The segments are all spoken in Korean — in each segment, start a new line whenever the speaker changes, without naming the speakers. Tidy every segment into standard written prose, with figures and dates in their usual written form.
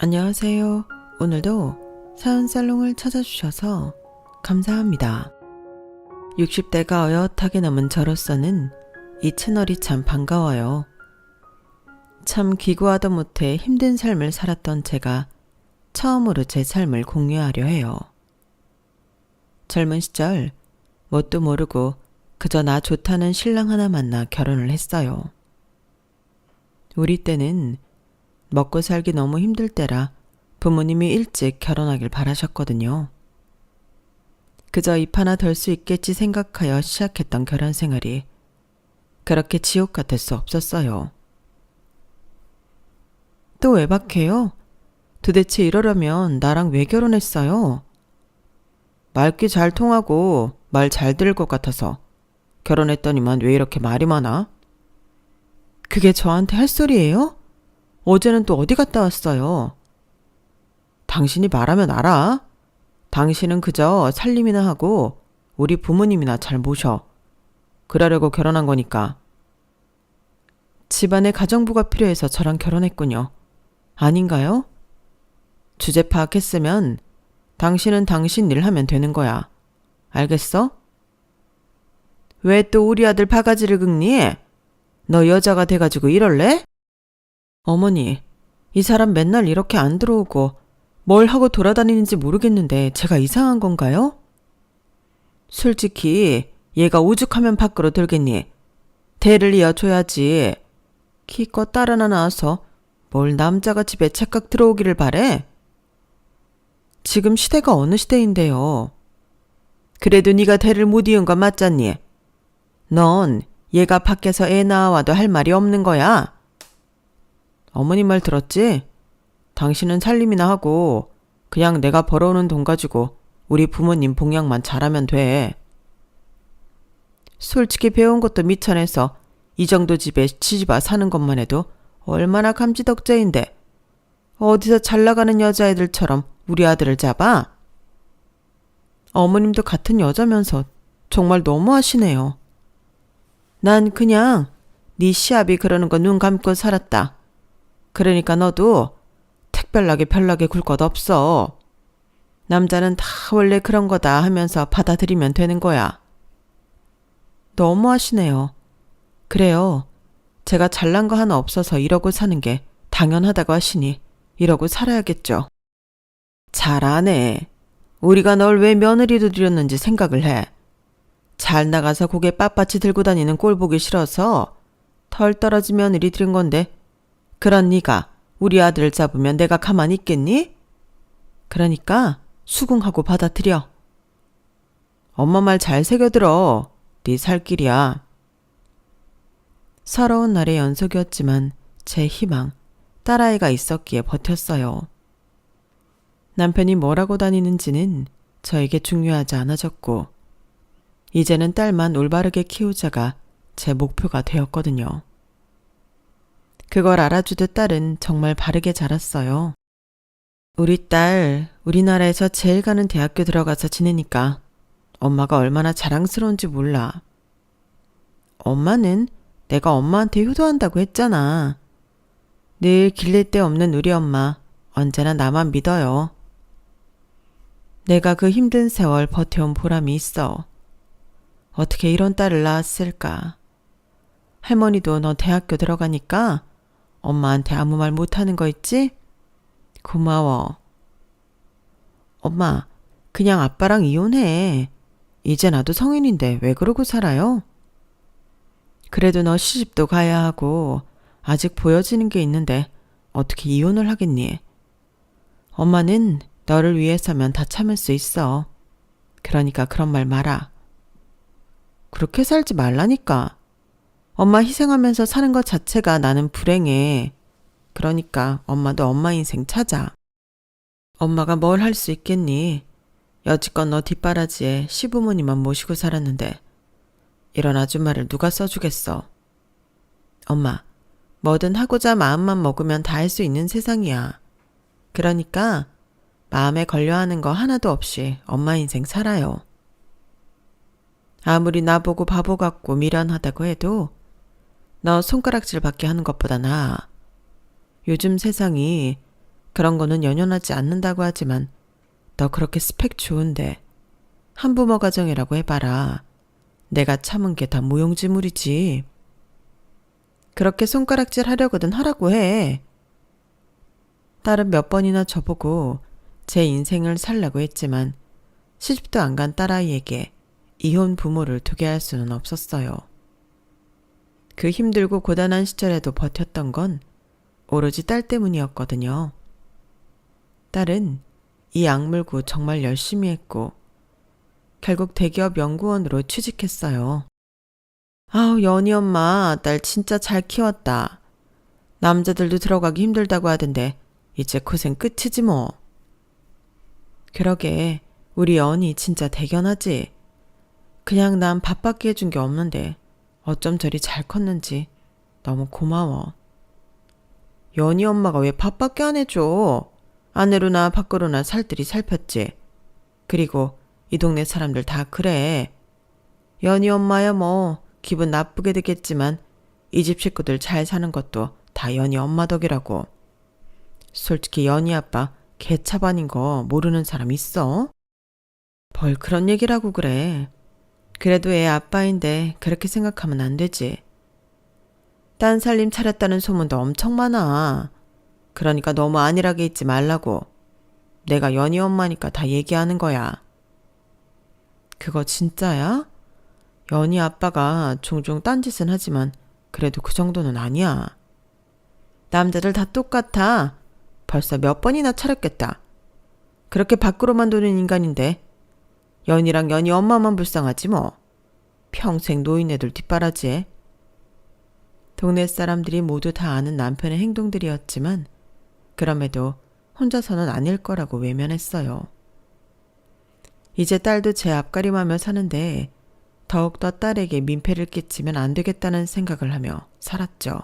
안녕하세요. 오늘도 사연살롱을 찾아주셔서 감사합니다. 60대가 어엿하게 넘은 저로서는 이 채널이 참 반가워요. 참 기구하다 못해 힘든 삶을 살았던 제가 처음으로 제 삶을 공유하려 해요. 젊은 시절 뭣도 모르고 그저 나 좋다는 신랑 하나 만나 결혼을 했어요. 우리 때는 먹고 살기 너무 힘들 때라 부모님이 일찍 결혼하길 바라셨거든요. 그저 입 하나 덜 수 있겠지 생각하여 시작했던 결혼 생활이 그렇게 지옥 같을 수 없었어요. 또 외박해요? 도대체 이러려면 나랑 왜 결혼했어요? 말귀 잘 통하고 말 잘 들을 것 같아서 결혼했더니만 왜 이렇게 말이 많아? 그게 저한테 할 소리예요? 어제는 또 어디 갔다 왔어요? 당신이 말하면 알아. 당신은 그저 살림이나 하고 우리 부모님이나 잘 모셔. 그러려고 결혼한 거니까. 집안에 가정부가 필요해서 저랑 결혼했군요. 아닌가요? 주제 파악했으면 당신은 당신 일 하면 되는 거야. 알겠어? 왜 또 우리 아들 바가지를 긁니? 너 여자가 돼가지고 이럴래? 어머니, 이 사람 맨날 이렇게 안 들어오고 뭘 하고 돌아다니는지 모르겠는데 제가 이상한 건가요? 솔직히 얘가 오죽하면 밖으로 들겠니? 대를 이어줘야지. 기껏 딸 하나 낳아서 뭘 남자가 집에 착각 들어오기를 바래? 지금 시대가 어느 시대인데요. 그래도 네가 대를 못 이은 건 맞잖니? 넌 얘가 밖에서 애 낳아와도 할 말이 없는 거야. 어머니 말 들었지? 당신은 살림이나 하고 그냥 내가 벌어오는 돈 가지고 우리 부모님 봉양만 잘하면 돼. 솔직히 배운 것도 미천해서 이 정도 집에 시집와 사는 것만 해도 얼마나 감지덕자인데 어디서 잘 나가는 여자애들처럼 우리 아들을 잡아? 어머님도 같은 여자면서 정말 너무하시네요. 난 그냥 네 시합이 그러는 거 눈 감고 살았다. 그러니까 너도 특별하게 별나게 굴 것 없어. 남자는 다 원래 그런 거다 하면서 받아들이면 되는 거야. 너무하시네요. 그래요. 제가 잘난 거 하나 없어서 이러고 사는 게 당연하다고 하시니 이러고 살아야겠죠. 잘하네. 우리가 널 왜 며느리로 들였는지 생각을 해. 잘 나가서 고개 빳빳이 들고 다니는 꼴 보기 싫어서 털 떨어진 며느리 들인 건데 그런 네가 우리 아들을 잡으면 내가 가만히 있겠니? 그러니까 수긍하고 받아들여. 엄마 말 잘 새겨들어. 네 살 길이야. 서러운 날의 연속이었지만 제 희망, 딸아이가 있었기에 버텼어요. 남편이 뭐라고 다니는지는 저에게 중요하지 않아졌고 이제는 딸만 올바르게 키우자가 제 목표가 되었거든요. 그걸 알아주듯 딸은 정말 바르게 자랐어요. 우리 딸 우리나라에서 제일 가는 대학교 들어가서 지내니까 엄마가 얼마나 자랑스러운지 몰라. 엄마는 내가 엄마한테 효도한다고 했잖아. 늘 길릴 데 없는 우리 엄마 언제나 나만 믿어요. 내가 그 힘든 세월 버텨온 보람이 있어. 어떻게 이런 딸을 낳았을까. 할머니도 너 대학교 들어가니까 엄마한테 아무 말 못하는 거 있지? 고마워. 엄마, 그냥 아빠랑 이혼해. 이제 나도 성인인데 왜 그러고 살아요? 그래도 너 시집도 가야 하고 아직 보여지는 게 있는데 어떻게 이혼을 하겠니? 엄마는 너를 위해서면 다 참을 수 있어. 그러니까 그런 말 마라. 그렇게 살지 말라니까. 엄마 희생하면서 사는 것 자체가 나는 불행해. 그러니까 엄마도 엄마 인생 찾아. 엄마가 뭘 할 수 있겠니? 여지껏 너 뒷바라지에 시부모님만 모시고 살았는데 이런 아줌마를 누가 써주겠어. 엄마, 뭐든 하고자 마음만 먹으면 다 할 수 있는 세상이야. 그러니까 마음에 걸려하는 거 하나도 없이 엄마 인생 살아요. 아무리 나보고 바보 같고 미련하다고 해도 너 손가락질 받게 하는 것보다 나아. 요즘 세상이 그런 거는 연연하지 않는다고 하지만 너 그렇게 스펙 좋은데 한부모 가정이라고 해봐라. 내가 참은 게 다 무용지물이지. 그렇게 손가락질 하려거든 하라고 해. 딸은 몇 번이나 저보고 제 인생을 살라고 했지만 시집도 안 간 딸아이에게 이혼 부모를 두게 할 수는 없었어요. 그 힘들고 고단한 시절에도 버텼던 건 오로지 딸 때문이었거든요. 딸은 이 악물고 정말 열심히 했고 결국 대기업 연구원으로 취직했어요. 아우, 연희 엄마, 딸 진짜 잘 키웠다. 남자들도 들어가기 힘들다고 하던데 이제 고생 끝이지 뭐. 그러게, 우리 연희 진짜 대견하지. 그냥 난 밥밖에 해준 게 없는데 어쩜 저리 잘 컸는지 너무 고마워. 연희 엄마가 왜 밥밖에 안 해줘? 안으로나 밖으로나 살뜰히 살폈지. 그리고 이 동네 사람들 다 그래. 연희 엄마야 뭐 기분 나쁘게 되겠지만 이 집 식구들 잘 사는 것도 다 연희 엄마 덕이라고. 솔직히 연희 아빠 개차반인 거 모르는 사람 있어? 뭘 그런 얘기를 하고 그래. 그래도 애 아빠인데 그렇게 생각하면 안 되지. 딴 살림 차렸다는 소문도 엄청 많아. 그러니까 너무 안일하게 있지 말라고. 내가 연희 엄마니까 다 얘기하는 거야. 그거 진짜야? 연희 아빠가 종종 딴짓은 하지만 그래도 그 정도는 아니야. 남자들 다 똑같아. 벌써 몇 번이나 차렸겠다. 그렇게 밖으로만 도는 인간인데 연희랑 연희 엄마만 불쌍하지 뭐. 평생 노인네들 뒷바라지에. 동네 사람들이 모두 다 아는 남편의 행동들이었지만 그럼에도 혼자서는 아닐 거라고 외면했어요. 이제 딸도 제 앞가림하며 사는데 더욱더 딸에게 민폐를 끼치면 안 되겠다는 생각을 하며 살았죠.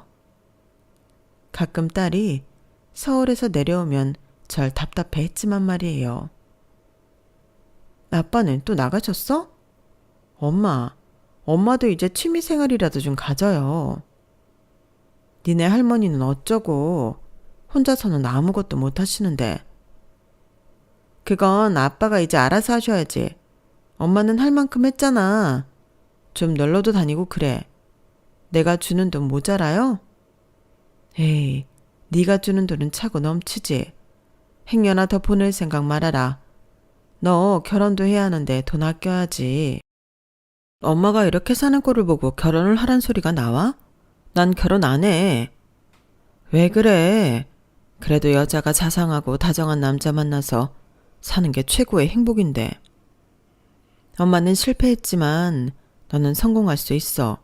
가끔 딸이 서울에서 내려오면 절 답답해했지만 말이에요. 아빠는 또 나가셨어? 엄마도 이제 취미생활이라도 좀 가져요. 니네 할머니는 어쩌고 혼자서는 아무것도 못 하시는데. 그건 아빠가 이제 알아서 하셔야지. 엄마는 할 만큼 했잖아. 좀 놀러도 다니고 그래. 내가 주는 돈 모자라요? 에이, 네가 주는 돈은 차고 넘치지. 행여나 더 보낼 생각 말아라. 너 결혼도 해야 하는데 돈 아껴야지. 엄마가 이렇게 사는 꼴을 보고 결혼을 하란 소리가 나와? 난 결혼 안 해. 왜 그래? 그래도 여자가 자상하고 다정한 남자 만나서 사는 게 최고의 행복인데. 엄마는 실패했지만 너는 성공할 수 있어.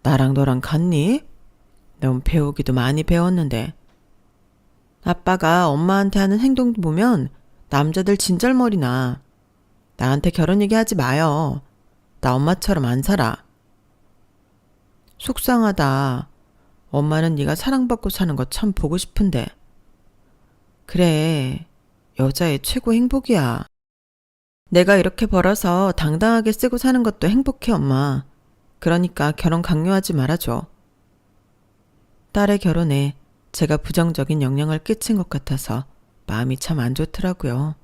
나랑 너랑 같니? 넌 배우기도 많이 배웠는데. 아빠가 엄마한테 하는 행동 보면 남자들 진절머리 나. 나한테 결혼 얘기하지 마요. 나 엄마처럼 안 살아. 속상하다. 엄마는 네가 사랑받고 사는 거 참 보고 싶은데. 그래, 여자의 최고 행복이야. 내가 이렇게 벌어서 당당하게 쓰고 사는 것도 행복해, 엄마. 그러니까 결혼 강요하지 말아줘. 딸의 결혼에 제가 부정적인 영향을 끼친 것 같아서 마음이 참 안 좋더라고요.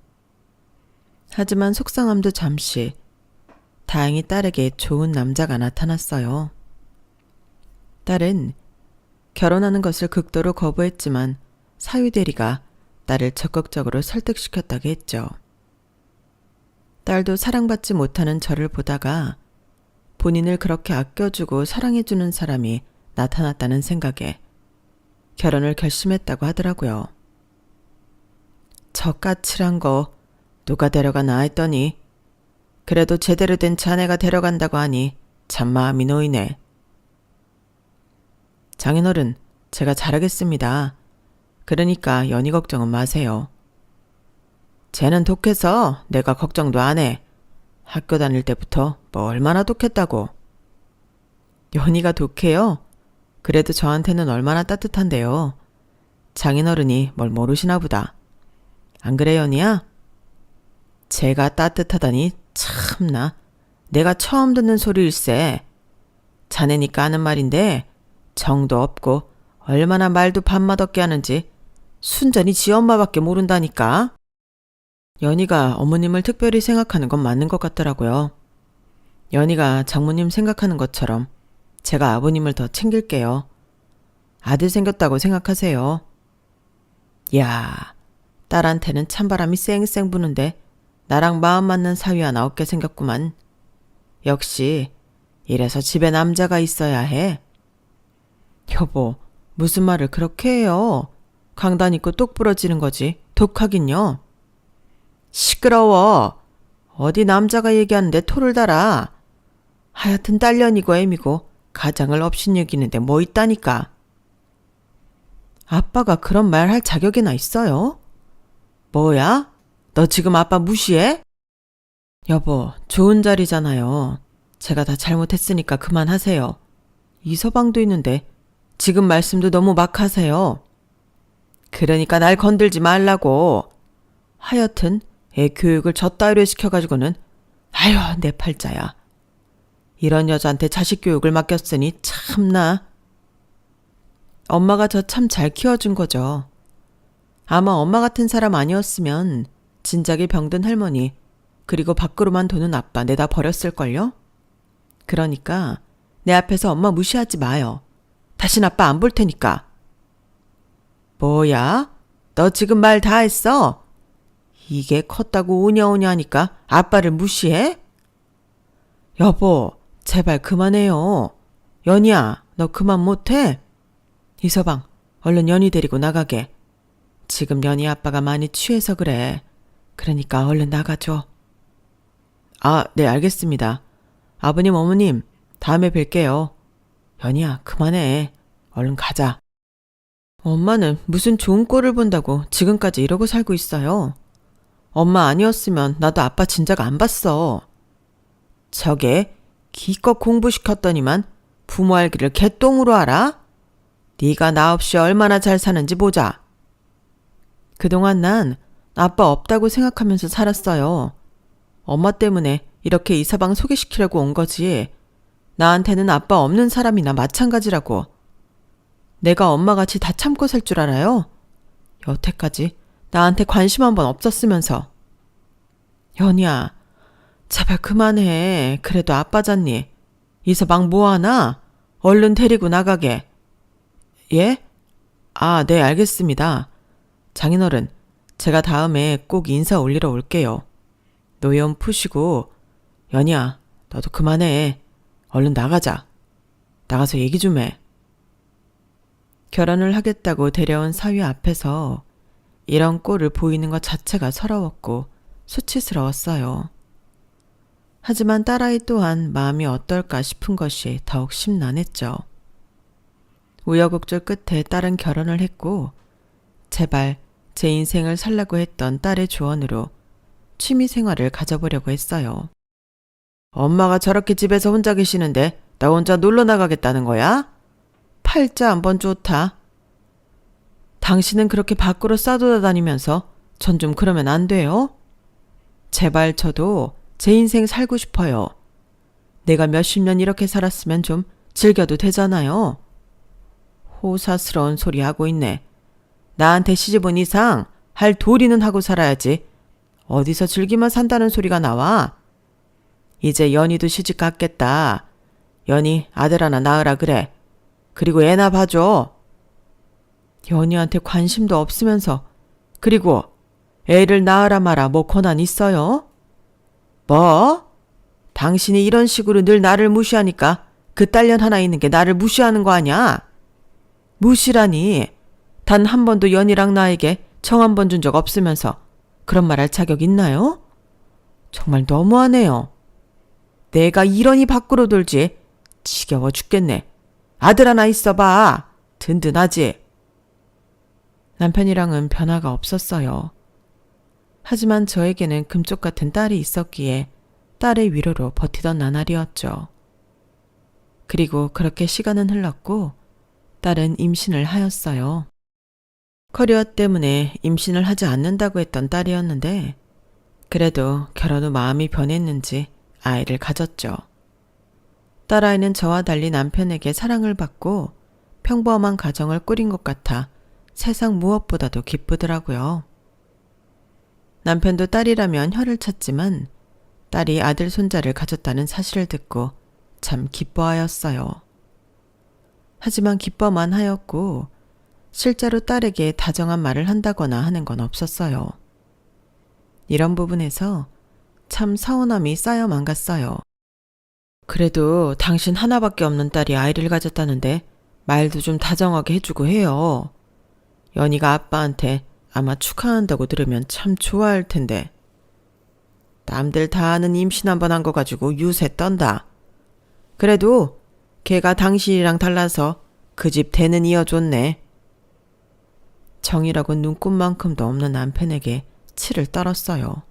하지만 속상함도 잠시. 다행히 딸에게 좋은 남자가 나타났어요. 딸은 결혼하는 것을 극도로 거부했지만 사위대리가 딸을 적극적으로 설득시켰다고 했죠. 딸도 사랑받지 못하는 저를 보다가 본인을 그렇게 아껴주고 사랑해주는 사람이 나타났다는 생각에 결혼을 결심했다고 하더라고요. 저 까칠한 거 누가 데려가나 했더니 그래도 제대로 된 자네가 데려간다고 하니 참 마음이 놓이네. 장인어른, 제가 잘하겠습니다. 그러니까 연희 걱정은 마세요. 쟤는 독해서 내가 걱정도 안 해. 학교 다닐 때부터 뭐 얼마나 독했다고. 연희가 독해요? 그래도 저한테는 얼마나 따뜻한데요. 장인어른이 뭘 모르시나 보다. 안 그래, 연희야? 제가 따뜻하다니 참나. 내가 처음 듣는 소리일세. 자네니까 하는 말인데 정도 없고 얼마나 말도 밥맛없게 하는지 순전히 지 엄마밖에 모른다니까. 연희가 어머님을 특별히 생각하는 건 맞는 것 같더라고요. 연희가 장모님 생각하는 것처럼 제가 아버님을 더 챙길게요. 아들 생겼다고 생각하세요. 야, 딸한테는 찬바람이 쌩쌩 부는데 나랑 마음 맞는 사위 하나 없게 생겼구만. 역시 이래서 집에 남자가 있어야 해. 여보, 무슨 말을 그렇게 해요? 강단 있고 똑 부러지는 거지. 독하긴요. 시끄러워. 어디 남자가 얘기하는데 토를 달아. 하여튼 딸년이고 애미고 가장을 업신여기는데 뭐 있다니까. 아빠가 그런 말 할 자격이나 있어요? 뭐야? 너 지금 아빠 무시해? 여보, 좋은 자리잖아요. 제가 다 잘못했으니까 그만하세요. 이서방도 있는데 지금 말씀도 너무 막 하세요. 그러니까 날 건들지 말라고. 하여튼 애 교육을 저 따위로 시켜가지고는 아휴 내 팔자야. 이런 여자한테 자식 교육을 맡겼으니 참나. 엄마가 저 참 잘 키워준 거죠. 아마 엄마 같은 사람 아니었으면 진작에 병든 할머니 그리고 밖으로만 도는 아빠 내다 버렸을걸요? 그러니까 내 앞에서 엄마 무시하지 마요. 다신 아빠 안 볼 테니까. 뭐야? 너 지금 말 다 했어? 이게 컸다고 오냐오냐 하니까 아빠를 무시해? 여보, 제발 그만해요. 연희야, 너 그만 못해? 이서방, 얼른 연희 데리고 나가게. 지금 연희 아빠가 많이 취해서 그래. 그러니까 얼른 나가줘. 아, 네, 알겠습니다. 아버님, 어머님, 다음에 뵐게요. 연희야, 그만해. 얼른 가자. 엄마는 무슨 좋은 꼴을 본다고 지금까지 이러고 살고 있어요. 엄마 아니었으면 나도 아빠 진작 안 봤어. 저게 기껏 공부시켰더니만 부모 알기를 개똥으로 알아? 네가 나 없이 얼마나 잘 사는지 보자. 그동안 난 아빠 없다고 생각하면서 살았어요. 엄마 때문에 이렇게 이서방 소개시키려고 온 거지. 나한테는 아빠 없는 사람이나 마찬가지라고. 내가 엄마같이 다 참고 살 줄 알아요? 여태까지 나한테 관심 한 번 없었으면서. 연희야, 제발 그만해. 그래도 아빠잖니. 이서방 뭐하나? 얼른 데리고 나가게. 예? 아, 네, 알겠습니다. 장인어른, 제가 다음에 꼭 인사 올리러 올게요. 노염 푸시고. 연희야, 너도 그만해. 얼른 나가자. 나가서 얘기 좀 해. 결혼을 하겠다고 데려온 사위 앞에서 이런 꼴을 보이는 것 자체가 서러웠고 수치스러웠어요. 하지만 딸아이 또한 마음이 어떨까 싶은 것이 더욱 심란했죠. 우여곡절 끝에 딸은 결혼을 했고 제발 제 인생을 살라고 했던 딸의 조언으로 취미 생활을 가져보려고 했어요. 엄마가 저렇게 집에서 혼자 계시는데 나 혼자 놀러 나가겠다는 거야? 팔자 한번 좋다. 당신은 그렇게 밖으로 싸돌아다니면서 전 좀 그러면 안 돼요? 제발 저도 제 인생 살고 싶어요. 내가 몇십 년 이렇게 살았으면 좀 즐겨도 되잖아요. 호사스러운 소리 하고 있네. 나한테 시집 온 이상 할 도리는 하고 살아야지. 어디서 즐기만 산다는 소리가 나와. 이제 연희도 시집 갔겠다. 연희 아들 하나 낳으라 그래. 그리고 애나 봐줘. 연희한테 관심도 없으면서 그리고 애를 낳으라 마라 뭐 권한 있어요? 뭐? 당신이 이런 식으로 늘 나를 무시하니까 그 딸년 하나 있는 게 나를 무시하는 거 아니야? 무시라니. 단 한 번도 연희랑 나에게 청 한 번 준 적 없으면서 그런 말 할 자격 있나요? 정말 너무하네요. 내가 이러니 밖으로 돌지. 지겨워 죽겠네. 아들 하나 있어봐. 든든하지. 남편이랑은 변화가 없었어요. 하지만 저에게는 금쪽 같은 딸이 있었기에 딸의 위로로 버티던 나날이었죠. 그리고 그렇게 시간은 흘렀고 딸은 임신을 하였어요. 커리어 때문에 임신을 하지 않는다고 했던 딸이었는데 그래도 결혼 후 마음이 변했는지 아이를 가졌죠. 딸아이는 저와 달리 남편에게 사랑을 받고 평범한 가정을 꾸린 것 같아 세상 무엇보다도 기쁘더라고요. 남편도 딸이라면 혀를 찼지만 딸이 아들 손자를 가졌다는 사실을 듣고 참 기뻐하였어요. 하지만 기뻐만 하였고 실제로 딸에게 다정한 말을 한다거나 하는 건 없었어요. 이런 부분에서 참 서운함이 쌓여만 갔어요. 그래도 당신 하나밖에 없는 딸이 아이를 가졌다는데 말도 좀 다정하게 해주고 해요. 연희가 아빠한테 아마 축하한다고 들으면 참 좋아할 텐데. 남들 다 아는 임신 한 번 한 거 가지고 유세 떤다. 그래도 걔가 당신이랑 달라서 그 집 대는 이어줬네. 정이라고 눈꼽만큼도 없는 남편에게 치를 떨었어요.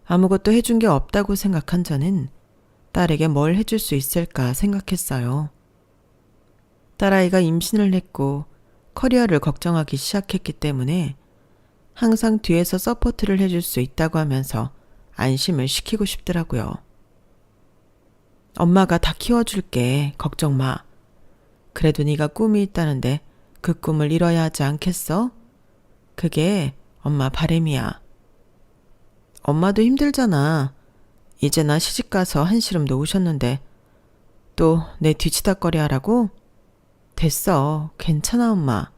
아무것도 해준 게 없다고 생각한 저는 딸에게 뭘 해줄 수 있을까 생각했어요. 딸아이가 임신을 했고 커리어를 걱정하기 시작했기 때문에 항상 뒤에서 서포트를 해줄 수 있다고 하면서 안심을 시키고 싶더라고요. 엄마가 다 키워줄게. 걱정 마. 그래도 네가 꿈이 있다는데 그 꿈을 이뤄야 하지 않겠어? 그게 엄마 바람이야. 엄마도 힘들잖아. 이제 나 시집가서 한시름 놓으셨는데 또 내 뒤치다거리 하라고? 됐어. 괜찮아 엄마.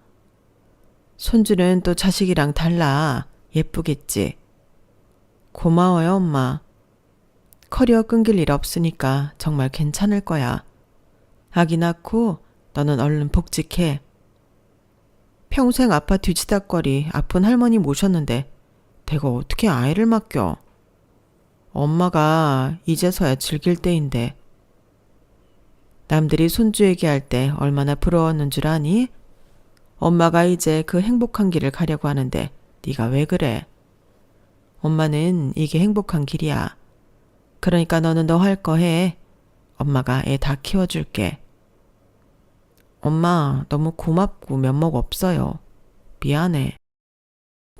손주는 또 자식이랑 달라. 예쁘겠지. 고마워요 엄마. 커리어 끊길 일 없으니까 정말 괜찮을 거야. 아기 낳고 너는 얼른 복직해. 평생 아빠 뒤치다거리 아픈 할머니 모셨는데 내가 어떻게 아이를 맡겨. 엄마가 이제서야 즐길 때인데. 남들이 손주 얘기할 때 얼마나 부러웠는 줄 아니? 엄마가 이제 그 행복한 길을 가려고 하는데 네가 왜 그래? 엄마는 이게 행복한 길이야. 그러니까 너는 너 할 거 해. 엄마가 애 다 키워줄게. 엄마 너무 고맙고 면목 없어요. 미안해.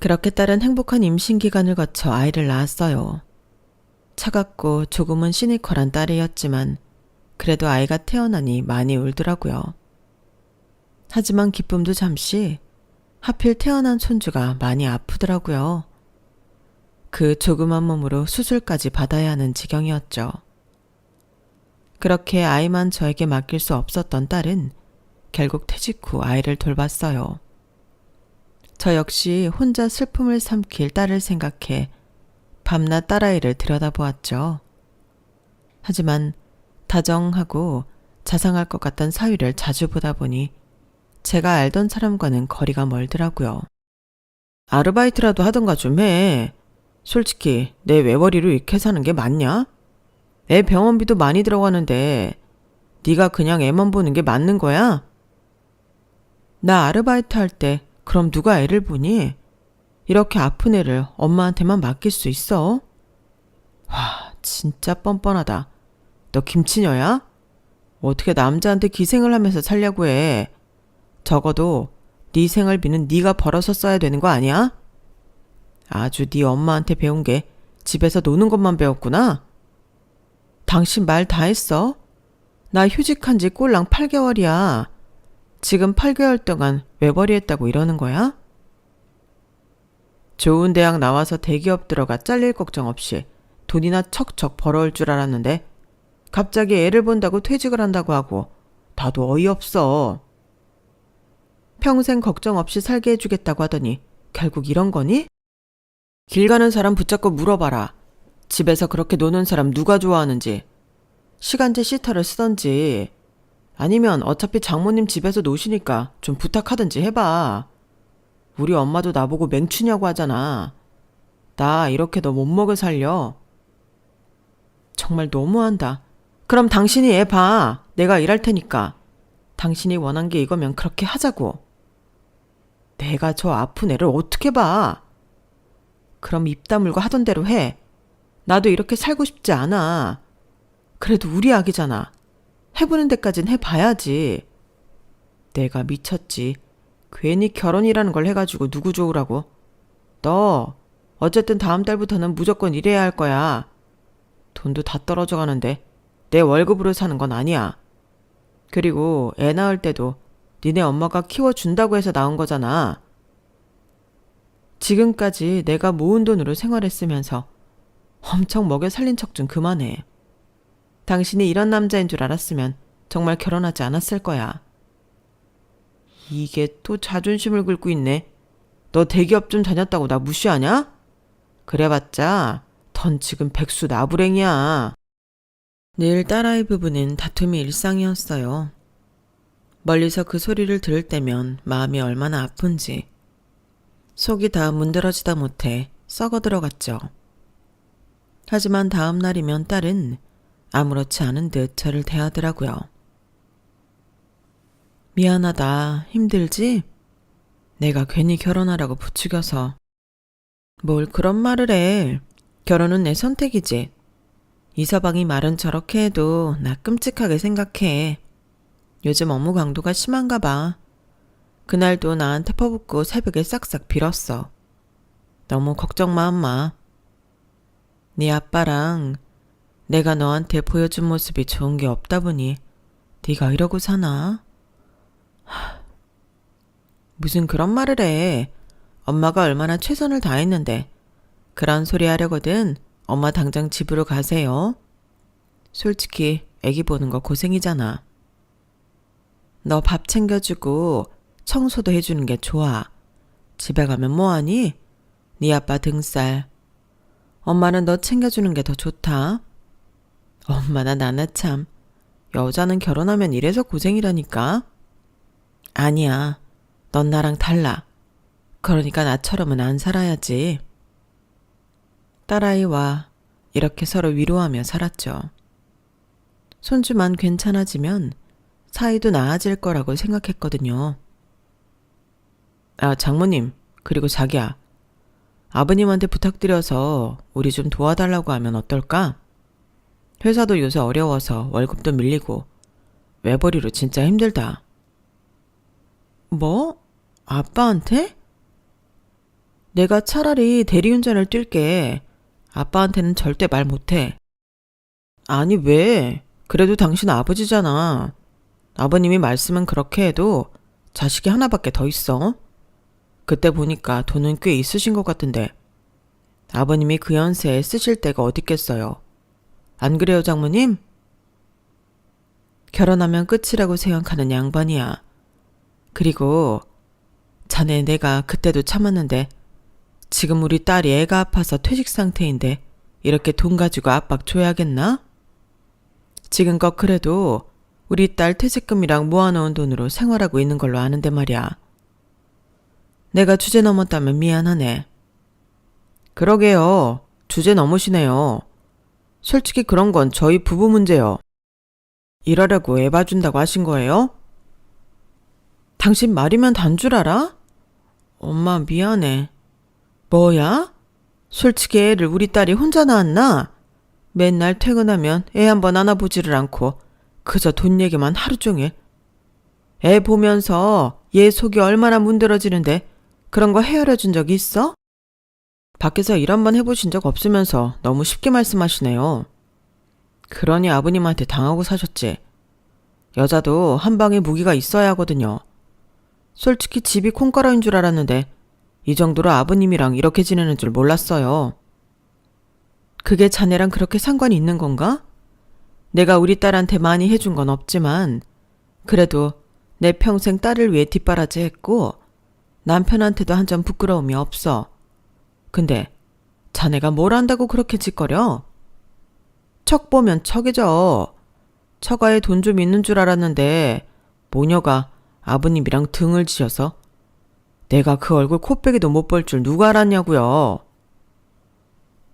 그렇게 딸은 행복한 임신 기간을 거쳐 아이를 낳았어요. 차갑고 조금은 시니컬한 딸이었지만 그래도 아이가 태어나니 많이 울더라고요. 하지만 기쁨도 잠시, 하필 태어난 손주가 많이 아프더라고요. 그 조그만 몸으로 수술까지 받아야 하는 지경이었죠. 그렇게 아이만 저에게 맡길 수 없었던 딸은 결국 퇴직 후 아이를 돌봤어요. 저 역시 혼자 슬픔을 삼킬 딸을 생각해 밤낮 딸아이를 들여다보았죠. 하지만 다정하고 자상할 것 같던 사위를 자주 보다 보니 제가 알던 사람과는 거리가 멀더라고요. 아르바이트라도 하던가 좀 해. 솔직히 내 외벌이로 이렇게 사는 게 맞냐? 애 병원비도 많이 들어가는데 네가 그냥 애만 보는 게 맞는 거야? 나 아르바이트 할 때 그럼 누가 애를 보니? 이렇게 아픈 애를 엄마한테만 맡길 수 있어? 와, 진짜 뻔뻔하다. 너 김치녀야? 어떻게 남자한테 기생을 하면서 살려고 해? 적어도 네 생활비는 네가 벌어서 써야 되는 거 아니야? 아주 네 엄마한테 배운 게 집에서 노는 것만 배웠구나? 당신 말 다 했어? 나 휴직한 지 꼴랑 8개월이야. 지금 8개월 동안 외벌이 했다고 이러는 거야? 좋은 대학 나와서 대기업 들어가 잘릴 걱정 없이 돈이나 척척 벌어올 줄 알았는데 갑자기 애를 본다고 퇴직을 한다고 하고 나도 어이없어. 평생 걱정 없이 살게 해주겠다고 하더니 결국 이런 거니? 길 가는 사람 붙잡고 물어봐라. 집에서 그렇게 노는 사람 누가 좋아하는지. 시간제 시터를 쓰던지 아니면 어차피 장모님 집에서 노시니까 좀 부탁하든지 해봐. 우리 엄마도 나보고 맹추냐고 하잖아. 나 이렇게 너 못 먹여 살려. 정말 너무한다. 그럼 당신이 애 봐. 내가 일할 테니까. 당신이 원한 게 이거면 그렇게 하자고. 내가 저 아픈 애를 어떻게 봐. 그럼 입 다물고 하던 대로 해. 나도 이렇게 살고 싶지 않아. 그래도 우리 아기잖아. 해보는 데까진 해봐야지. 내가 미쳤지. 괜히 결혼이라는 걸 해가지고 누구 좋으라고. 너 어쨌든 다음 달부터는 무조건 일해야 할 거야. 돈도 다 떨어져 가는데 내 월급으로 사는 건 아니야. 그리고 애 낳을 때도 니네 엄마가 키워준다고 해서 나온 거잖아. 지금까지 내가 모은 돈으로 생활했으면서 엄청 먹여 살린 척 좀 그만해. 당신이 이런 남자인 줄 알았으면 정말 결혼하지 않았을 거야. 이게 또 자존심을 긁고 있네. 너 대기업 좀 다녔다고 나 무시하냐? 그래봤자 넌 지금 백수 나부랭이야. 늘 딸아이 부부는 다툼이 일상이었어요. 멀리서 그 소리를 들을 때면 마음이 얼마나 아픈지 속이 다 문드러지다 못해 썩어 들어갔죠. 하지만 다음 날이면 딸은 아무렇지 않은 듯 저를 대하더라고요. 미안하다. 힘들지? 내가 괜히 결혼하라고 부추겨서. 뭘 그런 말을 해. 결혼은 내 선택이지. 이서방이 말은 저렇게 해도 나 끔찍하게 생각해. 요즘 업무 강도가 심한가 봐. 그날도 나한테 퍼붓고 새벽에 싹싹 빌었어. 너무 걱정 마, 엄마. 네 아빠랑 내가 너한테 보여준 모습이 좋은 게 없다 보니 네가 이러고 사나? 무슨 그런 말을 해. 엄마가 얼마나 최선을 다했는데 그런 소리 하려거든 엄마 당장 집으로 가세요. 솔직히 애기 보는 거 고생이잖아. 너 밥 챙겨주고 청소도 해주는 게 좋아. 집에 가면 뭐하니? 네 아빠 등살. 엄마는 너 챙겨주는 게 더 좋다. 엄마나 나나 참. 여자는 결혼하면 이래서 고생이라니까. 아니야. 넌 나랑 달라. 그러니까 나처럼은 안 살아야지. 딸아이와 이렇게 서로 위로하며 살았죠. 손주만 괜찮아지면 사이도 나아질 거라고 생각했거든요. 아, 장모님, 그리고 자기야. 아버님한테 부탁드려서 우리 좀 도와달라고 하면 어떨까? 회사도 요새 어려워서 월급도 밀리고 외벌이로 진짜 힘들다. 뭐? 아빠한테? 내가 차라리 대리운전을 뛸게. 아빠한테는 절대 말 못해. 아니 왜? 그래도 당신 아버지잖아. 아버님이 말씀은 그렇게 해도 자식이 하나밖에 더 있어. 그때 보니까 돈은 꽤 있으신 것 같은데 아버님이 그 연세에 쓰실 데가 어딨겠어요. 안 그래요, 장모님? 결혼하면 끝이라고 생각하는 양반이야. 그리고 자네 내가 그때도 참았는데 지금 우리 딸이 애가 아파서 퇴직 상태인데 이렇게 돈 가지고 압박 줘야겠나? 지금껏 그래도 우리 딸 퇴직금이랑 모아놓은 돈으로 생활하고 있는 걸로 아는데 말이야. 내가 주제 넘었다면 미안하네. 그러게요. 주제 넘으시네요. 솔직히 그런 건 저희 부부 문제요. 일하려고 애 봐준다고 하신 거예요? 당신 말이면 단 줄 알아? 엄마 미안해. 뭐야? 솔직히 애를 우리 딸이 혼자 낳았나? 맨날 퇴근하면 애 한번 안아보지를 않고 그저 돈 얘기만 하루 종일. 애 보면서 얘 속이 얼마나 문드러지는데 그런 거 헤아려 준 적이 있어? 밖에서 일 한번 해보신 적 없으면서 너무 쉽게 말씀하시네요. 그러니 아버님한테 당하고 사셨지. 여자도 한 방에 무기가 있어야 하거든요. 솔직히 집이 콩가루인 줄 알았는데 이 정도로 아버님이랑 이렇게 지내는 줄 몰랐어요. 그게 자네랑 그렇게 상관이 있는 건가? 내가 우리 딸한테 많이 해준 건 없지만 그래도 내 평생 딸을 위해 뒷바라지 했고 남편한테도 한 점 부끄러움이 없어. 근데 자네가 뭘 안다고 그렇게 짓거려? 척 보면 척이죠. 처가에 돈 좀 있는 줄 알았는데 모녀가 아버님이랑 등을 지어서 내가 그 얼굴 코빼기도 못 볼 줄 누가 알았냐고요.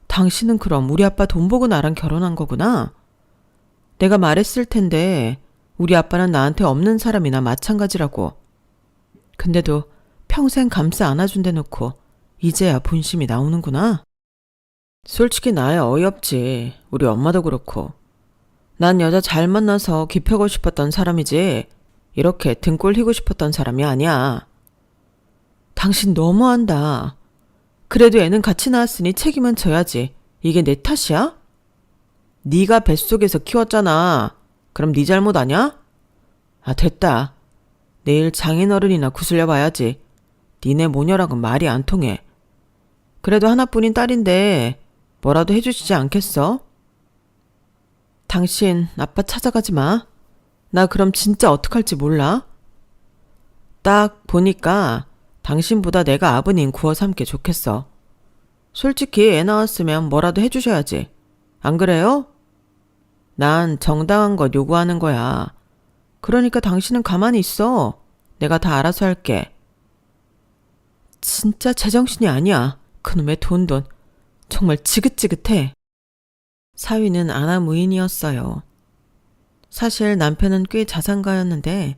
당신은 그럼 우리 아빠 돈 보고 나랑 결혼한 거구나? 내가 말했을 텐데 우리 아빠는 나한테 없는 사람이나 마찬가지라고. 근데도 평생 감싸 안아준대 놓고 이제야 본심이 나오는구나. 솔직히 나야 어이없지. 우리 엄마도 그렇고. 난 여자 잘 만나서 기펴고 싶었던 사람이지 이렇게 등골 휘고 싶었던 사람이 아니야. 당신 너무한다. 그래도 애는 같이 낳았으니 책임은 져야지. 이게 내 탓이야? 네가 뱃속에서 키웠잖아. 그럼 네 잘못 아냐? 아 됐다. 내일 장인어른이나 구슬려 봐야지. 니네 모녀랑은 말이 안 통해. 그래도 하나뿐인 딸인데 뭐라도 해주시지 않겠어? 당신 아빠 찾아가지 마. 나 그럼 진짜 어떡할지 몰라. 딱 보니까 당신보다 내가 아버님 구워 삼게 좋겠어. 솔직히 애 낳았으면 뭐라도 해주셔야지. 안 그래요? 난 정당한 것 요구하는 거야. 그러니까 당신은 가만히 있어. 내가 다 알아서 할게. 진짜 제정신이 아니야. 그놈의 돈. 정말 지긋지긋해. 사위는 아나무인이었어요. 사실 남편은 꽤 자산가였는데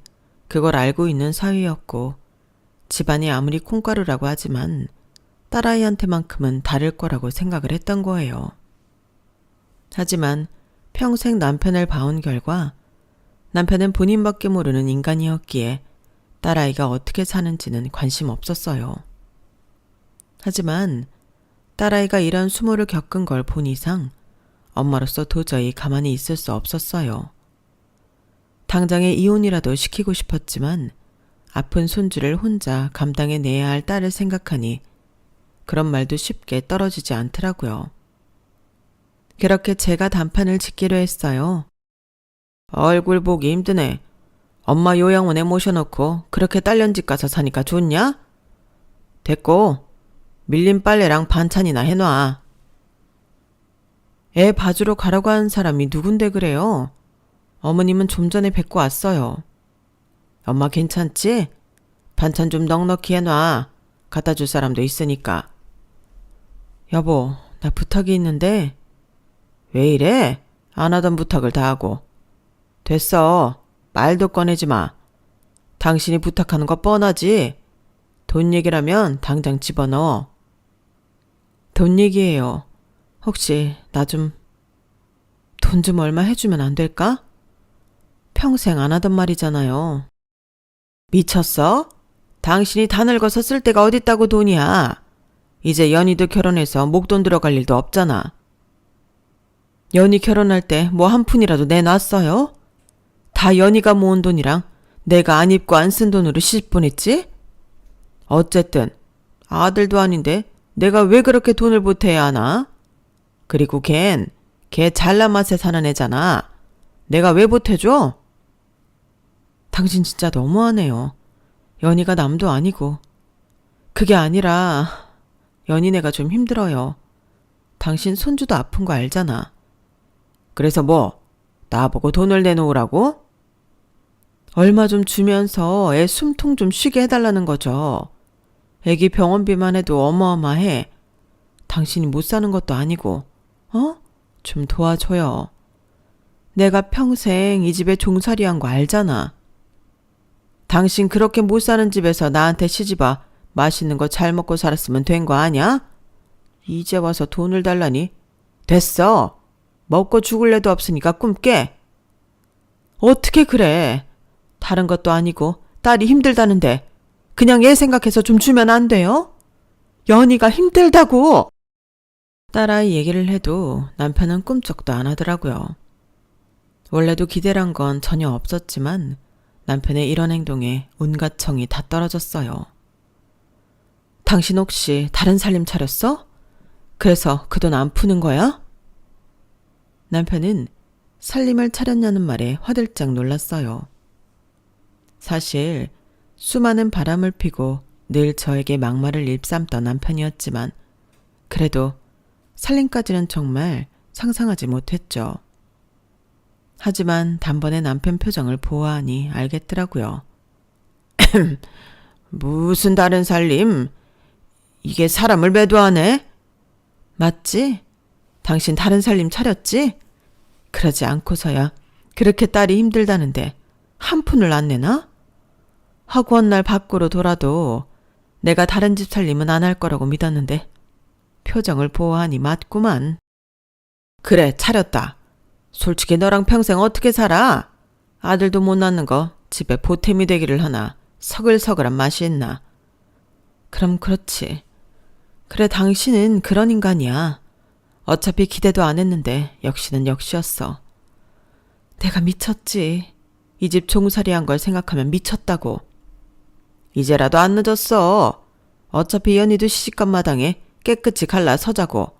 그걸 알고 있는 사위였고 집안이 아무리 콩가루라고 하지만 딸아이한테만큼은 다를 거라고 생각을 했던 거예요. 하지만 평생 남편을 봐온 결과 남편은 본인밖에 모르는 인간이었기에 딸아이가 어떻게 사는지는 관심 없었어요. 하지만 딸아이가 이런 수모를 겪은 걸 본 이상 엄마로서 도저히 가만히 있을 수 없었어요. 당장에 이혼이라도 시키고 싶었지만 아픈 손주를 혼자 감당해내야 할 딸을 생각하니 그런 말도 쉽게 떨어지지 않더라고요. 그렇게 제가 단판을 짓기로 했어요. 얼굴 보기 힘드네. 엄마 요양원에 모셔놓고 그렇게 딸년 집 가서 사니까 좋냐? 됐고 밀린 빨래랑 반찬이나 해놔. 애 봐주러 가라고 하는 사람이 누군데 그래요? 어머님은 좀 전에 뵙고 왔어요. 엄마 괜찮지? 반찬 좀 넉넉히 해놔. 갖다 줄 사람도 있으니까. 여보, 나 부탁이 있는데. 왜 이래? 안 하던 부탁을 다 하고. 됐어. 말도 꺼내지 마. 당신이 부탁하는 거 뻔하지? 돈 얘기라면 당장 집어넣어. 돈 얘기예요. 혹시 나 좀 돈 좀 얼마 해주면 안 될까? 평생 안 하던 말이잖아요. 미쳤어? 당신이 다 늙어서 쓸 데가 어딨다고 돈이야. 이제 연희도 결혼해서 목돈 들어갈 일도 없잖아. 연희 결혼할 때 뭐 한 푼이라도 내놨어요? 다 연희가 모은 돈이랑 내가 안 입고 안 쓴 돈으로 시집 보냈지? 어쨌든 아들도 아닌데 내가 왜 그렇게 돈을 보태야 하나? 그리고 걔 잘난 맛에 사는 애잖아. 내가 왜 보태줘? 당신 진짜 너무하네요. 연희가 남도 아니고. 그게 아니라 연희네가 좀 힘들어요. 당신 손주도 아픈 거 알잖아. 그래서 뭐? 나보고 돈을 내놓으라고? 얼마 좀 주면서 애 숨통 좀 쉬게 해달라는 거죠. 애기 병원비만 해도 어마어마해. 당신이 못 사는 것도 아니고. 좀 도와줘요. 내가 평생 이 집에 종살이 한 거 알잖아. 당신 그렇게 못 사는 집에서 나한테 시집와 맛있는 거 잘 먹고 살았으면 된 거 아냐? 이제 와서 돈을 달라니? 됐어. 먹고 죽을 애도 없으니까 꿈 깨. 어떻게 그래? 다른 것도 아니고 딸이 힘들다는데 그냥 얘 생각해서 좀 주면 안 돼요? 연희가 힘들다고! 딸아이 얘기를 해도 남편은 꿈쩍도 안 하더라고요. 원래도 기대란 건 전혀 없었지만 남편의 이런 행동에 온갖 정이 다 떨어졌어요. 당신 혹시 다른 살림 차렸어? 그래서 그 돈 안 푸는 거야? 남편은 살림을 차렸냐는 말에 화들짝 놀랐어요. 사실 수많은 바람을 피고 늘 저에게 막말을 일삼던 남편이었지만 그래도 살림까지는 정말 상상하지 못했죠. 하지만 단번에 남편 표정을 보아하니 알겠더라고요. 무슨 다른 살림? 이게 사람을 매도하네? 맞지? 당신 다른 살림 차렸지? 그러지 않고서야 그렇게 딸이 힘들다는데 한 푼을 안 내나? 허구한 날 밖으로 돌아도 내가 다른 집 살림은 안 할 거라고 믿었는데 표정을 보아하니 맞구만. 그래, 차렸다. 솔직히 너랑 평생 어떻게 살아? 아들도 못 낳는 거 집에 보탬이 되기를 하나 서글서글한 맛이 있나? 그럼 그렇지. 그래, 당신은 그런 인간이야. 어차피 기대도 안 했는데 역시는 역시였어. 내가 미쳤지. 이 집 종살이 한 걸 생각하면 미쳤다고. 이제라도 안 늦었어. 어차피 연희도 시집간 마당에 깨끗이 갈라 서자고.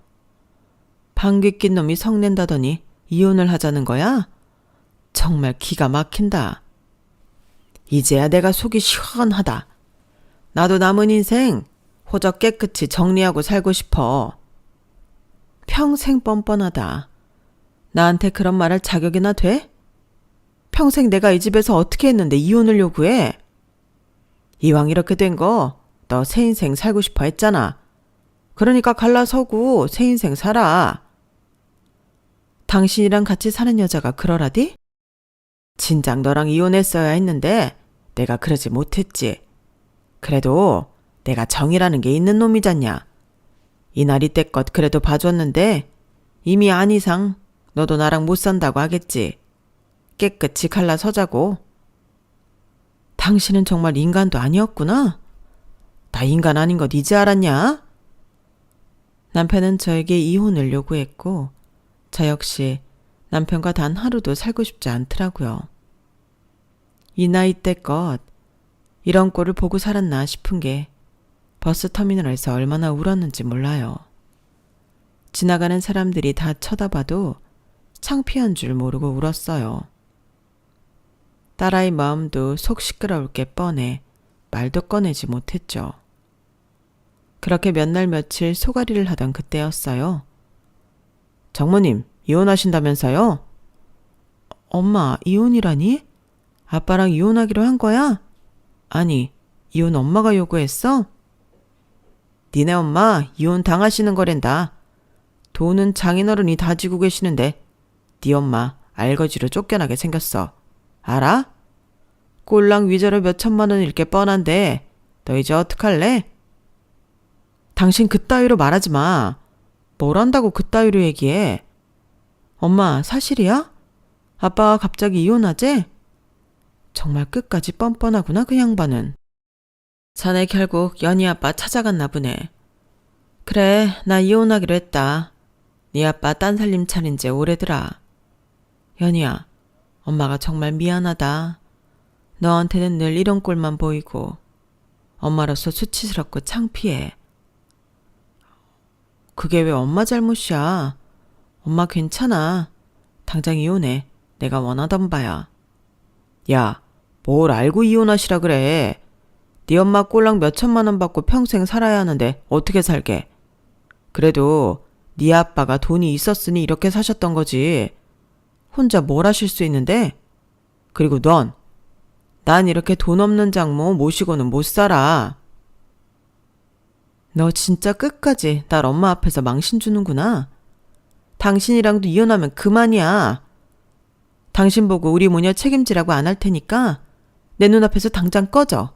방귀 낀 놈이 성낸다더니 이혼을 하자는 거야? 정말 기가 막힌다. 이제야 내가 속이 시원하다. 나도 남은 인생 호적 깨끗이 정리하고 살고 싶어. 평생 뻔뻔하다. 나한테 그런 말 할 자격이나 돼? 평생 내가 이 집에서 어떻게 했는데 이혼을 요구해? 이왕 이렇게 된 거 너 새 인생 살고 싶어 했잖아. 그러니까 갈라서고 새 인생 살아. 당신이랑 같이 사는 여자가 그러라디? 진작 너랑 이혼했어야 했는데 내가 그러지 못했지. 그래도 내가 정이라는 게 있는 놈이잖냐. 이날 이때껏 그래도 봐줬는데 이미 안 이상 너도 나랑 못 산다고 하겠지. 깨끗이 갈라서자고. 당신은 정말 인간도 아니었구나. 나 인간 아닌 것 이제 알았냐? 남편은 저에게 이혼을 요구했고 저 역시 남편과 단 하루도 살고 싶지 않더라고요. 이 나이 때껏 이런 꼴을 보고 살았나 싶은 게 버스터미널에서 얼마나 울었는지 몰라요. 지나가는 사람들이 다 쳐다봐도 창피한 줄 모르고 울었어요. 딸아이 마음도 속 시끄러울 게 뻔해 말도 꺼내지 못했죠. 그렇게 몇 날 며칠 소가리를 하던 그때였어요. 장모님, 이혼하신다면서요? 엄마, 이혼이라니? 아빠랑 이혼하기로 한 거야? 아니, 이혼 엄마가 요구했어? 니네 엄마 이혼 당하시는 거랜다. 돈은 장인어른이 다 지고 계시는데 네 엄마 알거지로 쫓겨나게 생겼어. 알아? 꼴랑 위자료 몇 천만 원일 게 뻔한데 너 이제 어떡할래? 당신 그따위로 말하지 마. 뭘 안다고 그따위로 얘기해. 엄마 사실이야? 아빠가 갑자기 이혼하재? 정말 끝까지 뻔뻔하구나 그 양반은. 자네 결국 연희 아빠 찾아갔나 보네. 그래 나 이혼하기로 했다. 네 아빠 딴 살림 차린 지 오래더라. 연희야 엄마가 정말 미안하다. 너한테는 늘 이런 꼴만 보이고 엄마로서 수치스럽고 창피해. 그게 왜 엄마 잘못이야. 엄마 괜찮아. 당장 이혼해. 내가 원하던 바야. 야, 뭘 알고 이혼하시라 그래. 네 엄마 꼴랑 몇 천만 원 받고 평생 살아야 하는데 어떻게 살게. 그래도 네 아빠가 돈이 있었으니 이렇게 사셨던 거지. 혼자 뭘 하실 수 있는데? 그리고 난 이렇게 돈 없는 장모 모시고는 못 살아. 너 진짜 끝까지 날 엄마 앞에서 망신 주는구나. 당신이랑도 이혼하면 그만이야. 당신 보고 우리 모녀 책임지라고 안 할 테니까 내 눈앞에서 당장 꺼져.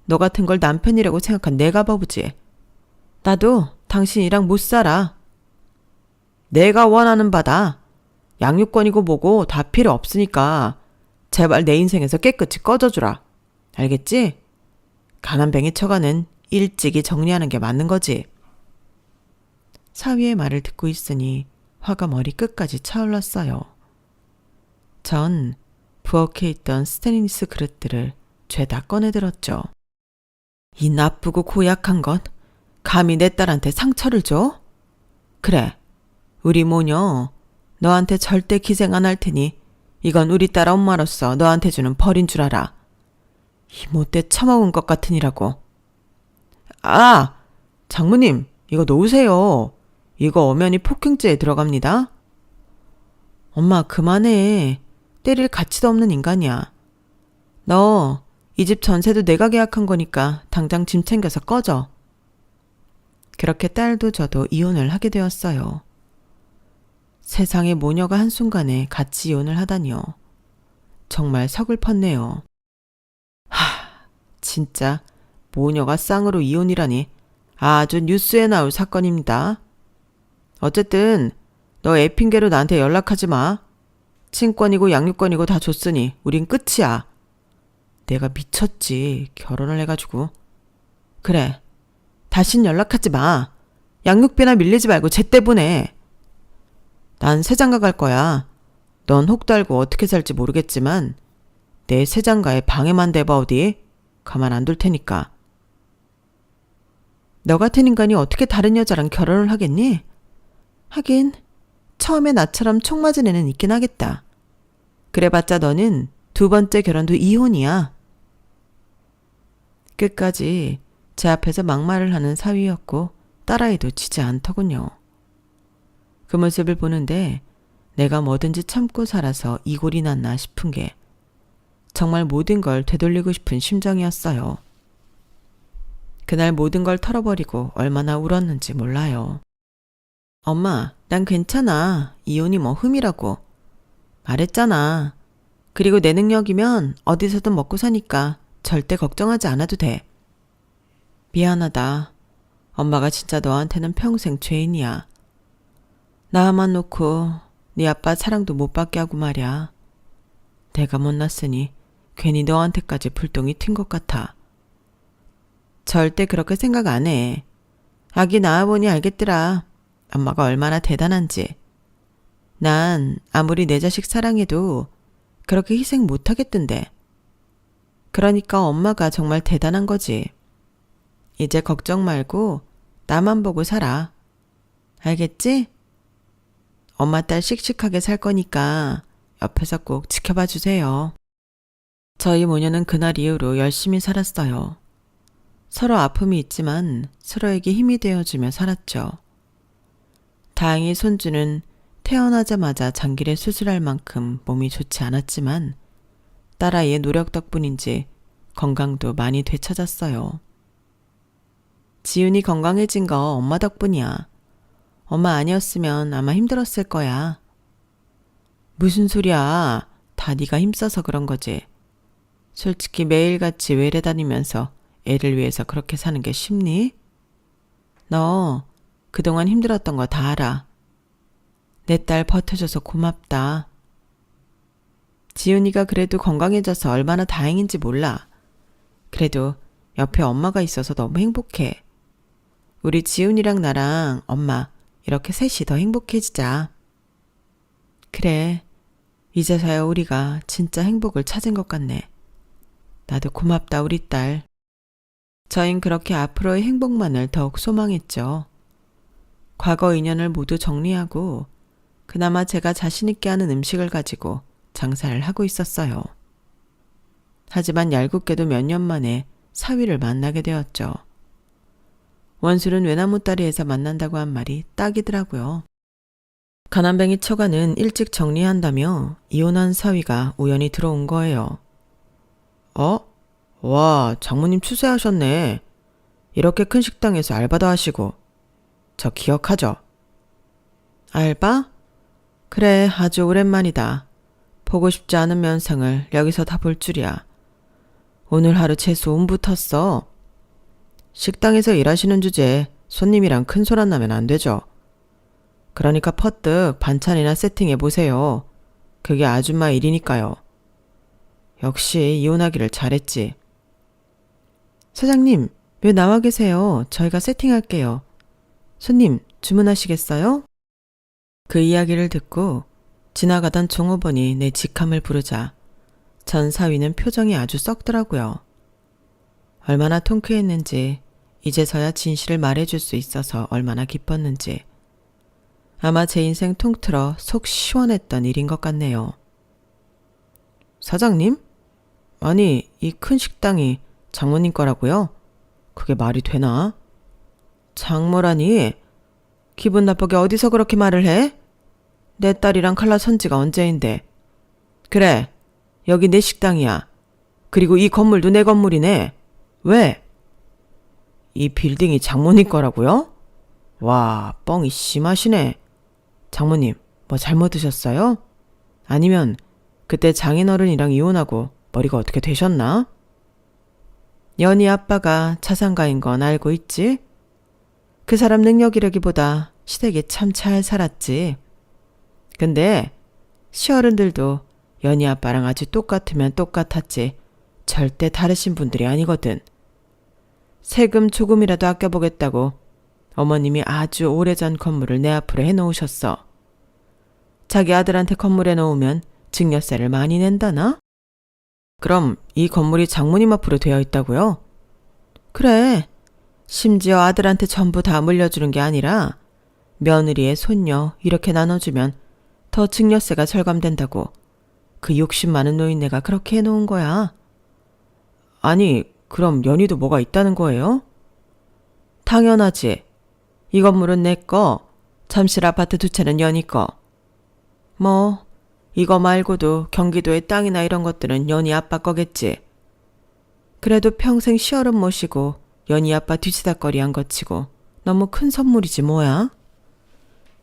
너 같은 걸 남편이라고 생각한 내가 바보지. 나도 당신이랑 못 살아. 내가 원하는 바다. 양육권이고 뭐고 다 필요 없으니까 제발 내 인생에서 깨끗이 꺼져주라. 알겠지? 가난뱅이 처가는 일찍이 정리하는 게 맞는 거지. 사위의 말을 듣고 있으니 화가 머리 끝까지 차올랐어요. 전 부엌에 있던 스테인리스 그릇들을 죄다 꺼내들었죠. 이 나쁘고 고약한 것 감히 내 딸한테 상처를 줘? 그래, 우리 모녀 너한테 절대 기생 안 할 테니 이건 우리 딸 엄마로서 너한테 주는 벌인 줄 알아. 이 못돼 처먹은 것 같으니라고. 아! 장모님, 이거 놓으세요. 이거 엄연히 폭행죄에 들어갑니다. 엄마 그만해. 때릴 가치도 없는 인간이야. 너 이 집 전세도 내가 계약한 거니까 당장 짐 챙겨서 꺼져. 그렇게 딸도 저도 이혼을 하게 되었어요. 세상에 모녀가 한순간에 같이 이혼을 하다니요. 정말 서글펐네요. 진짜 모녀가 쌍으로 이혼이라니 아주 뉴스에 나올 사건입니다. 어쨌든 너 애 핑계로 나한테 연락하지 마. 친권이고 양육권이고 다 줬으니 우린 끝이야. 내가 미쳤지. 결혼을 해가지고. 그래. 다신 연락하지 마. 양육비나 밀리지 말고 제때 보내. 난 새장가 갈 거야. 넌 혹 달고 어떻게 살지 모르겠지만 내 새장가에 방해만 대봐 어디. 가만 안 둘 테니까. 너 같은 인간이 어떻게 다른 여자랑 결혼을 하겠니? 하긴 처음에 나처럼 총 맞은 애는 있긴 하겠다. 그래봤자 너는 두 번째 결혼도 이혼이야. 끝까지 제 앞에서 막말을 하는 사위였고 딸아이도 지지 않더군요. 그 모습을 보는데 내가 뭐든지 참고 살아서 이 꼴이 났나 싶은 게 정말 모든 걸 되돌리고 싶은 심정이었어요. 그날 모든 걸 털어버리고 얼마나 울었는지 몰라요. 엄마, 난 괜찮아. 이혼이 뭐 흠이라고. 말했잖아. 그리고 내 능력이면 어디서든 먹고 사니까 절대 걱정하지 않아도 돼. 미안하다. 엄마가 진짜 너한테는 평생 죄인이야. 나만 놓고 네 아빠 사랑도 못 받게 하고 말이야. 내가 못났으니 괜히 너한테까지 불똥이 튄 것 같아. 절대 그렇게 생각 안 해. 아기 낳아보니 알겠더라. 엄마가 얼마나 대단한지. 난 아무리 내 자식 사랑해도 그렇게 희생 못 하겠던데. 그러니까 엄마가 정말 대단한 거지. 이제 걱정 말고 나만 보고 살아. 알겠지? 엄마 딸 씩씩하게 살 거니까 옆에서 꼭 지켜봐 주세요. 저희 모녀는 그날 이후로 열심히 살았어요. 서로 아픔이 있지만 서로에게 힘이 되어주며 살았죠. 다행히 손주는 태어나자마자 장기를 수술할 만큼 몸이 좋지 않았지만 딸아이의 노력 덕분인지 건강도 많이 되찾았어요. 지훈이 건강해진 거 엄마 덕분이야. 엄마 아니었으면 아마 힘들었을 거야. 무슨 소리야. 다 네가 힘써서 그런 거지. 솔직히 매일같이 외래 다니면서 애를 위해서 그렇게 사는 게 쉽니? 너 그동안 힘들었던 거 다 알아. 내 딸 버텨줘서 고맙다. 지훈이가 그래도 건강해져서 얼마나 다행인지 몰라. 그래도 옆에 엄마가 있어서 너무 행복해. 우리 지훈이랑 나랑 엄마 이렇게 셋이 더 행복해지자. 그래, 이제서야 우리가 진짜 행복을 찾은 것 같네. 나도 고맙다 우리 딸. 저흰 그렇게 앞으로의 행복만을 더욱 소망했죠. 과거 인연을 모두 정리하고 그나마 제가 자신 있게 하는 음식을 가지고 장사를 하고 있었어요. 하지만 얄궂게도 몇 년 만에 사위를 만나게 되었죠. 원술은 외나무다리에서 만난다고 한 말이 딱이더라고요. 가난뱅이 처가는 일찍 정리한다며 이혼한 사위가 우연히 들어온 거예요. 와, 장모님 추세하셨네. 이렇게 큰 식당에서 알바도 하시고. 저 기억하죠? 알바? 그래, 아주 오랜만이다. 보고 싶지 않은 면상을 여기서 다 볼 줄이야. 오늘 하루 재수 온 붙었어. 식당에서 일하시는 주제에 손님이랑 큰 소리 나면 안 되죠. 그러니까 퍼뜩 반찬이나 세팅해보세요. 그게 아줌마 일이니까요. 역시 이혼하기를 잘했지. 사장님, 왜 나와 계세요? 저희가 세팅할게요. 손님, 주문하시겠어요? 그 이야기를 듣고 지나가던 종업원이 내 직함을 부르자 전 사위는 표정이 아주 썩더라고요. 얼마나 통쾌했는지 이제서야 진실을 말해줄 수 있어서 얼마나 기뻤는지 아마 제 인생 통틀어 속 시원했던 일인 것 같네요. 사장님? 아니, 이 큰 식당이 장모님 거라고요? 그게 말이 되나? 장모라니? 기분 나쁘게 어디서 그렇게 말을 해? 내 딸이랑 칼라 선 지가 언제인데. 그래, 여기 내 식당이야. 그리고 이 건물도 내 건물이네. 왜? 이 빌딩이 장모님 거라고요? 와, 뻥이 심하시네. 장모님, 뭐 잘못 드셨어요? 아니면 그때 장인어른이랑 이혼하고 머리가 어떻게 되셨나? 연희 아빠가 차상가인 건 알고 있지? 그 사람 능력이라기보다 시댁에 참 잘 살았지. 근데 시어른들도 연희 아빠랑 아주 똑같으면 똑같았지 절대 다르신 분들이 아니거든. 세금 조금이라도 아껴보겠다고 어머님이 아주 오래전 건물을 내 앞으로 해놓으셨어. 자기 아들한테 건물에 놓으면 증여세를 많이 낸다나? 그럼 이 건물이 장모님 앞으로 되어 있다고요? 그래. 심지어 아들한테 전부 다 물려주는 게 아니라 며느리의 손녀 이렇게 나눠주면 더 증여세가 절감된다고 그 욕심 많은 노인네가 그렇게 해놓은 거야. 아니, 그럼 연희도 뭐가 있다는 거예요? 당연하지. 이 건물은 내 거, 잠실 아파트 2채는 연희 거. 뭐 이거 말고도 경기도의 땅이나 이런 것들은 연희 아빠 거겠지. 그래도 평생 시어른 모시고 연희 아빠 뒤치다꺼리 한 것 치고 너무 큰 선물이지 뭐야.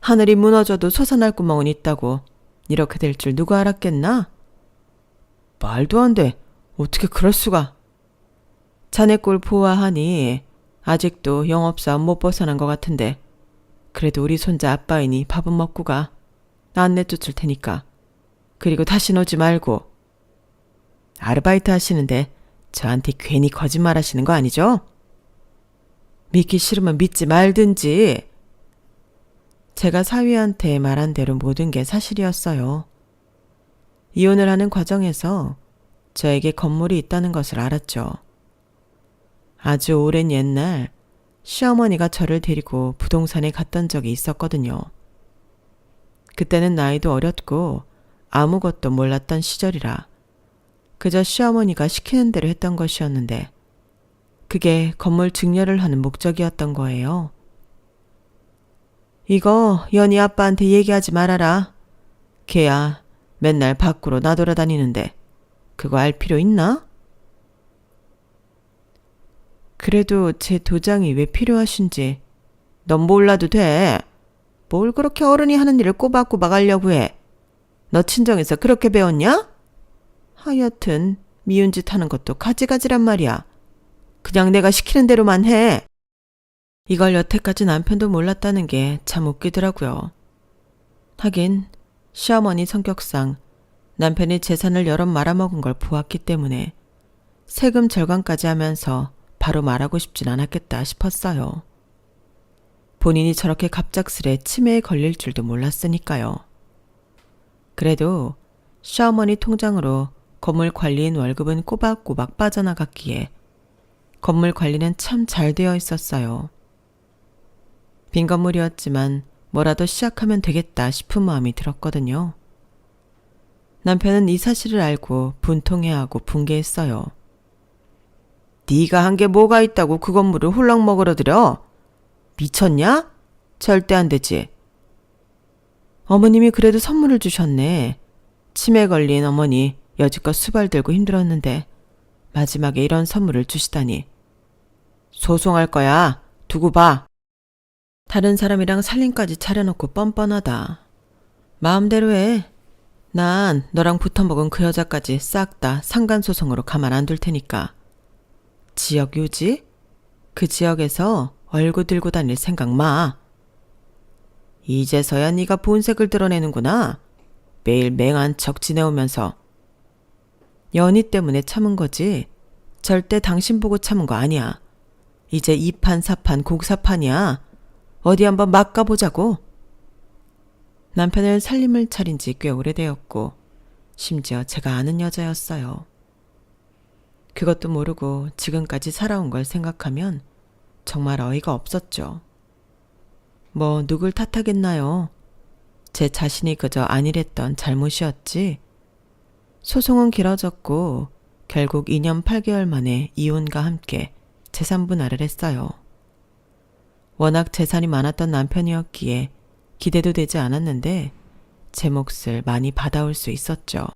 하늘이 무너져도 솟아날 구멍은 있다고. 이렇게 될 줄 누가 알았겠나? 말도 안 돼. 어떻게 그럴 수가. 자네 꼴 보아하니 아직도 영업사업 못 벗어난 것 같은데 그래도 우리 손자 아빠이니 밥은 먹고 가. 나 안 내쫓을 테니까. 그리고 다신 오지 말고. 아르바이트 하시는데 저한테 괜히 거짓말 하시는 거 아니죠? 믿기 싫으면 믿지 말든지. 제가 사위한테 말한 대로 모든 게 사실이었어요. 이혼을 하는 과정에서 저에게 건물이 있다는 것을 알았죠. 아주 오랜 옛날 시어머니가 저를 데리고 부동산에 갔던 적이 있었거든요. 그때는 나이도 어렸고 아무것도 몰랐던 시절이라 그저 시어머니가 시키는 대로 했던 것이었는데 그게 건물 증여를 하는 목적이었던 거예요. 이거 연희 아빠한테 얘기하지 말아라. 걔야 맨날 밖으로 나돌아다니는데 그거 알 필요 있나? 그래도 제 도장이 왜 필요하신지 넌 몰라도 돼. 뭘 그렇게 어른이 하는 일을 꼬박꼬박 하려고 해. 너 친정에서 그렇게 배웠냐? 하여튼 미운 짓 하는 것도 가지가지란 말이야. 그냥 내가 시키는 대로만 해. 이걸 여태까지 남편도 몰랐다는 게 참 웃기더라고요. 하긴 시어머니 성격상 남편이 재산을 여럿 말아먹은 걸 보았기 때문에 세금 절감까지 하면서 바로 말하고 싶진 않았겠다 싶었어요. 본인이 저렇게 갑작스레 치매에 걸릴 줄도 몰랐으니까요. 그래도 시어머니 통장으로 건물 관리인 월급은 꼬박꼬박 빠져나갔기에 건물 관리는 참 잘 되어 있었어요. 빈 건물이었지만 뭐라도 시작하면 되겠다 싶은 마음이 들었거든요. 남편은 이 사실을 알고 분통해하고 분개했어요. 네가 한 게 뭐가 있다고 그 건물을 홀랑 먹으러 들여? 미쳤냐? 절대 안 되지. 어머님이 그래도 선물을 주셨네. 치매 걸린 어머니 여지껏 수발 들고 힘들었는데 마지막에 이런 선물을 주시다니. 소송할 거야. 두고 봐. 다른 사람이랑 살림까지 차려놓고 뻔뻔하다. 마음대로 해. 난 너랑 붙어먹은 그 여자까지 싹 다 상간소송으로 가만 안 둘 테니까. 지역 유지? 그 지역에서 얼굴 들고 다닐 생각 마. 이제서야 네가 본색을 드러내는구나. 매일 맹한 척 지내오면서. 연희 때문에 참은 거지. 절대 당신 보고 참은 거 아니야. 이제 2판 4판 곡사판이야. 어디 한번 막 가보자고. 남편을 살림을 차린 지 꽤 오래되었고 심지어 제가 아는 여자였어요. 그것도 모르고 지금까지 살아온 걸 생각하면 정말 어이가 없었죠. 뭐 누굴 탓하겠나요? 제 자신이 그저 안일했던 잘못이었지. 소송은 길어졌고 결국 2년 8개월 만에 이혼과 함께 재산 분할을 했어요. 워낙 재산이 많았던 남편이었기에 기대도 되지 않았는데 제 몫을 많이 받아올 수 있었죠.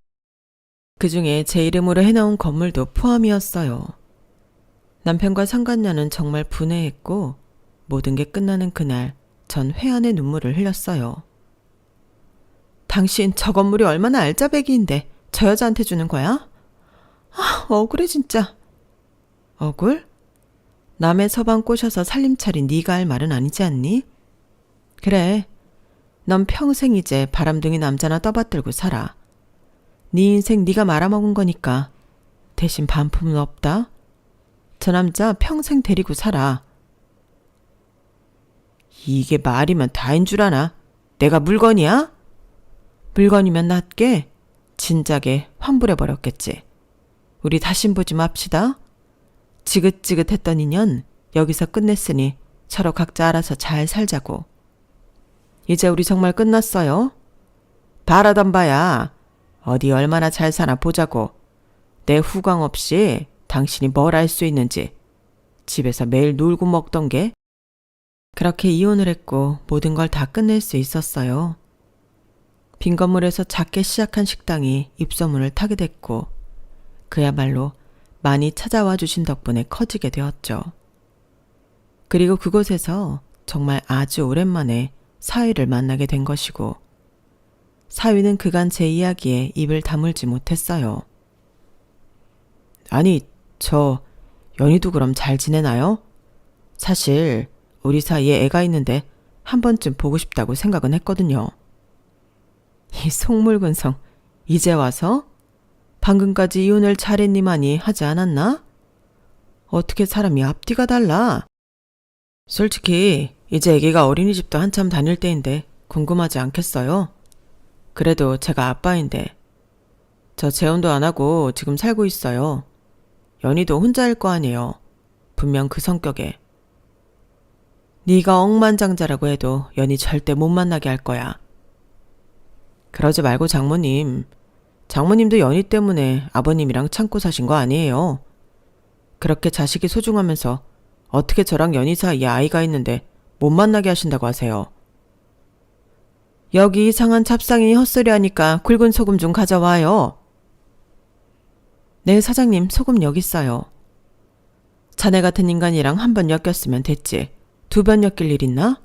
그중에 제 이름으로 해놓은 건물도 포함이었어요. 남편과 상간녀는 정말 분해했고 모든 게 끝나는 그날 전 회한의 눈물을 흘렸어요. 당신 저 건물이 얼마나 알짜배기인데 저 여자한테 주는 거야? 아, 억울해 진짜. 억울? 남의 서방 꼬셔서 살림 차린 네가 할 말은 아니지 않니? 그래, 넌 평생 이제 바람둥이 남자나 떠받들고 살아. 네 인생 네가 말아먹은 거니까 대신 반품은 없다. 저 남자 평생 데리고 살아. 이게 말이면 다인 줄 아나? 내가 물건이야? 물건이면 낫게 진작에 환불해버렸겠지. 우리 다신 보지 맙시다. 지긋지긋했던 인연 여기서 끝냈으니 서로 각자 알아서 잘 살자고. 이제 우리 정말 끝났어요. 바라던 바야. 어디 얼마나 잘 사나 보자고. 내 후광 없이 당신이 뭘 알 수 있는지. 집에서 매일 놀고 먹던 게. 그렇게 이혼을 했고 모든 걸 다 끝낼 수 있었어요. 빈 건물에서 작게 시작한 식당이 입소문을 타게 됐고 그야말로 많이 찾아와 주신 덕분에 커지게 되었죠. 그리고 그곳에서 정말 아주 오랜만에 사위를 만나게 된 것이고 사위는 그간 제 이야기에 입을 다물지 못했어요. 아니, 저 연희도 그럼 잘 지내나요? 사실 우리 사이에 애가 있는데 한 번쯤 보고 싶다고 생각은 했거든요. 이 속물근성 이제 와서? 방금까지 이혼을 잘했니만이 하지 않았나? 어떻게 사람이 앞뒤가 달라? 솔직히 이제 애기가 어린이집도 한참 다닐 때인데 궁금하지 않겠어요? 그래도 제가 아빠인데 저 재혼도 안 하고 지금 살고 있어요. 연희도 혼자일 거 아니에요. 분명 그 성격에. 네가 억만장자라고 해도 연희 절대 못 만나게 할 거야. 그러지 말고 장모님. 장모님도 연희 때문에 아버님이랑 참고 사신 거 아니에요. 그렇게 자식이 소중하면서 어떻게 저랑 연희 사이에 아이가 있는데 못 만나게 하신다고 하세요. 여기 이상한 잡상인이 헛소리 하니까 굵은 소금 좀 가져와요. 네, 사장님, 소금 여기 있어요. 자네 같은 인간이랑 한 번 엮였으면 됐지. 두 번 엮일 일 있나?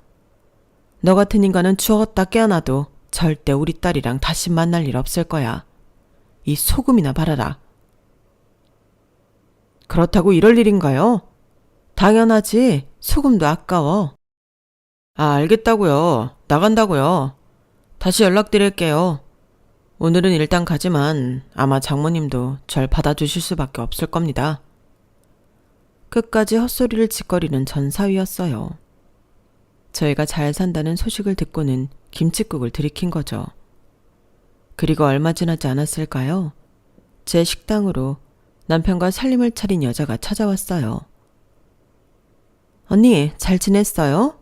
너 같은 인간은 죽었다 깨어나도 절대 우리 딸이랑 다시 만날 일 없을 거야. 이 소금이나 바라라. 그렇다고 이럴 일인가요? 당연하지. 소금도 아까워. 아, 알겠다고요. 나간다고요. 다시 연락드릴게요. 오늘은 일단 가지만 아마 장모님도 절 받아주실 수밖에 없을 겁니다. 끝까지 헛소리를 짓거리는 전 사위였어요. 저희가 잘 산다는 소식을 듣고는 김칫국을 들이킨 거죠. 그리고 얼마 지나지 않았을까요? 제 식당으로 남편과 살림을 차린 여자가 찾아왔어요. 언니, 잘 지냈어요?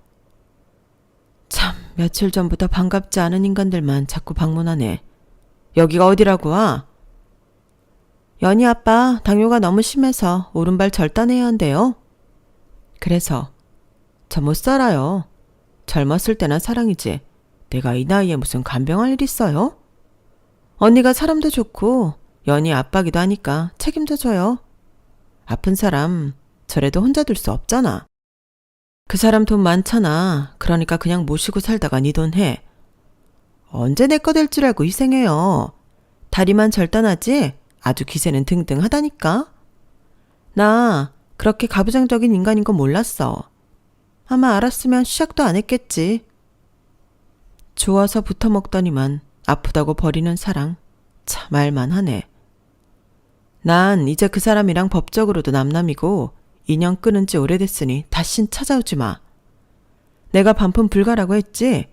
참, 며칠 전부터 반갑지 않은 인간들만 자꾸 방문하네. 여기가 어디라고 와? 연희 아빠 당뇨가 너무 심해서 오른발 절단해야 한대요. 그래서 저 못 살아요. 젊었을 때나 사랑이지. 내가 이 나이에 무슨 간병할 일 있어요? 언니가 사람도 좋고 연희 아빠기도 하니까 책임져 줘요. 아픈 사람 저래도 혼자 둘 수 없잖아. 그 사람 돈 많잖아. 그러니까 그냥 모시고 살다가 네 돈 해. 언제 내 거 될 줄 알고 희생해요. 다리만 절단하지 아주 기세는 등등하다니까. 나 그렇게 가부장적인 인간인 건 몰랐어. 아마 알았으면 시작도 안 했겠지. 좋아서 붙어먹더니만 아프다고 버리는 사랑. 참 말만 하네. 난 이제 그 사람이랑 법적으로도 남남이고 인연 끊은 지 오래됐으니 다신 찾아오지 마. 내가 반품 불가라고 했지?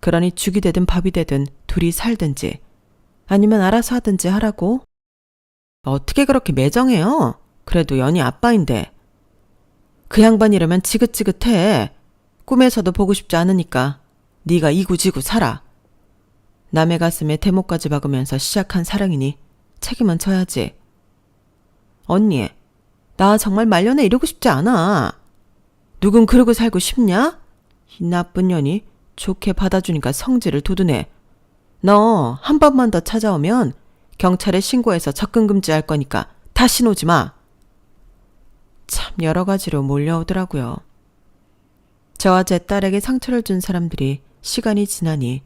그러니 죽이 되든 밥이 되든 둘이 살든지 아니면 알아서 하든지 하라고. 어떻게 그렇게 매정해요? 그래도 연희 아빠인데. 그 양반 이러면 지긋지긋해. 꿈에서도 보고 싶지 않으니까 네가 이구지구 살아. 남의 가슴에 대못까지 박으면서 시작한 사랑이니 책임은 져야지. 언니, 나 정말 말년에 이러고 싶지 않아. 누군 그러고 살고 싶냐? 이 나쁜 년이 좋게 받아주니까 성질을 돋우네. 너 한 번만 더 찾아오면 경찰에 신고해서 접근 금지할 거니까 다신 오지 마. 참 여러 가지로 몰려오더라고요. 저와 제 딸에게 상처를 준 사람들이 시간이 지나니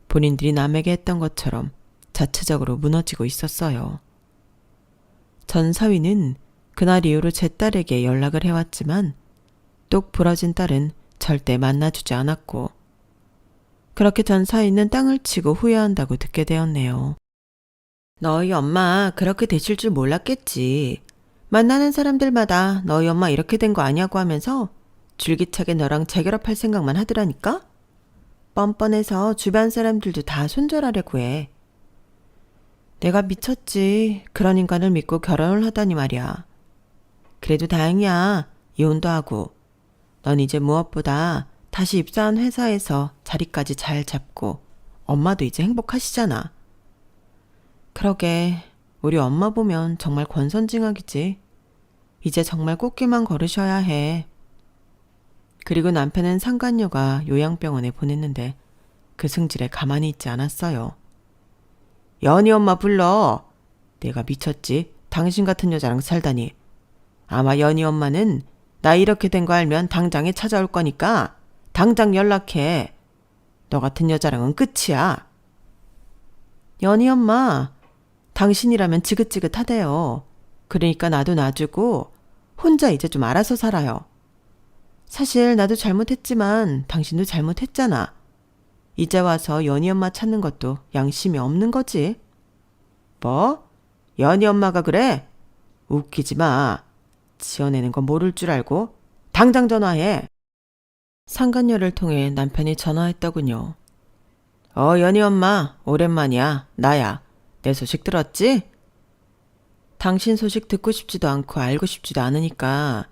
본인들이 남에게 했던 것처럼 자체적으로 무너지고 있었어요. 전 사위는 그날 이후로 제 딸에게 연락을 해왔지만 똑 부러진 딸은 절대 만나주지 않았고 그렇게 전 사위는 땅을 치고 후회한다고 듣게 되었네요. 너희 엄마 그렇게 되실 줄 몰랐겠지. 만나는 사람들마다 너희 엄마 이렇게 된 거 아냐고 하면서 줄기차게 너랑 재결합할 생각만 하더라니까? 뻔뻔해서 주변 사람들도 다 손절하려고 해. 내가 미쳤지. 그런 인간을 믿고 결혼을 하다니 말이야. 그래도 다행이야. 이혼도 하고. 넌 이제 무엇보다 다시 입사한 회사에서 자리까지 잘 잡고 엄마도 이제 행복하시잖아. 그러게 우리 엄마 보면 정말 권선징악이지. 이제 정말 꽃길만 걸으셔야 해. 그리고 남편은 상간녀가 요양병원에 보냈는데 그 승질에 가만히 있지 않았어요. 연희 엄마 불러. 내가 미쳤지. 당신 같은 여자랑 살다니. 아마 연희 엄마는 나 이렇게 된 거 알면 당장에 찾아올 거니까 당장 연락해. 너 같은 여자랑은 끝이야. 연희 엄마, 당신이라면 지긋지긋하대요. 그러니까 나도 놔주고 혼자 이제 좀 알아서 살아요. 사실 나도 잘못했지만 당신도 잘못했잖아. 이제 와서 연희 엄마 찾는 것도 양심이 없는 거지. 뭐? 연희 엄마가 그래? 웃기지 마. 지어내는 건 모를 줄 알고 당장 전화해. 상간녀를 통해 남편이 전화했더군요. 연희 엄마, 오랜만이야. 나야. 내 소식 들었지? 당신 소식 듣고 싶지도 않고 알고 싶지도 않으니까